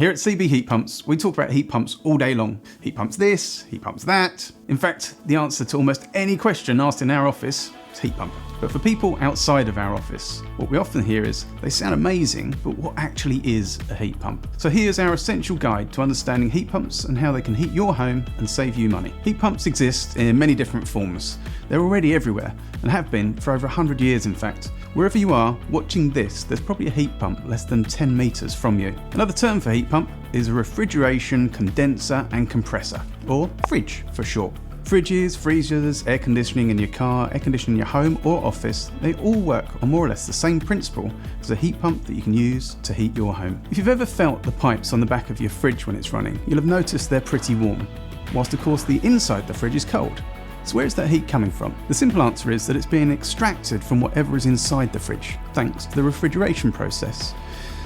Here at CB Heat Pumps, we talk about heat pumps all day long. Heat pumps this, heat pumps that. In fact, the answer to almost any question asked in our office is heat pump. But for people outside of our office, what we often hear is, they sound amazing, but what actually is a heat pump? So here's our essential guide to understanding heat pumps and how they can heat your home and save you money. Heat pumps exist in many different forms. They're already everywhere and have been for over 100 years in fact. Wherever you are watching this, there's probably a heat pump less than 10 meters from you. Another term for heat pump is a refrigeration, condenser and compressor, or fridge for short. Fridges, freezers, air conditioning in your car, air conditioning in your home or office, they all work on more or less the same principle as a heat pump that you can use to heat your home. If you've ever felt the pipes on the back of your fridge when it's running, you'll have noticed they're pretty warm, whilst of course the inside the fridge is cold. So where is that heat coming from? The simple answer is that it's being extracted from whatever is inside the fridge, thanks to the refrigeration process.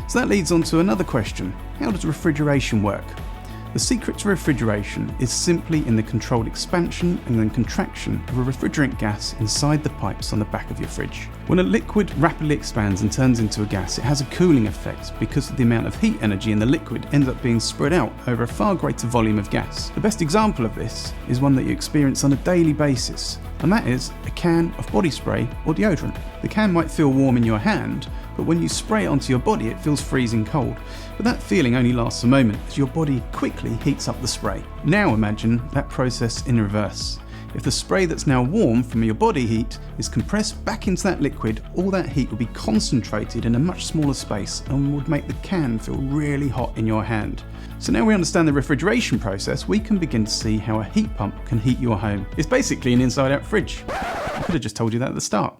So that leads on to another question. How does refrigeration work? The secret to refrigeration is simply in the controlled expansion and then contraction of a refrigerant gas inside the pipes on the back of your fridge. When a liquid rapidly expands and turns into a gas, it has a cooling effect because of the amount of heat energy in the liquid ends up being spread out over a far greater volume of gas. The best example of this is one that you experience on a daily basis, and that is a can of body spray or deodorant. The can might feel warm in your hand, but when you spray it onto your body it feels freezing cold. But that feeling only lasts a moment as your body quickly heats up the spray. Now imagine that process in reverse. If the spray that's now warm from your body heat is compressed back into that liquid, all that heat will be concentrated in a much smaller space and would make the can feel really hot in your hand. So now we understand the refrigeration process, we can begin to see how a heat pump can heat your home. It's basically an inside-out fridge. I could have just told you that at the start.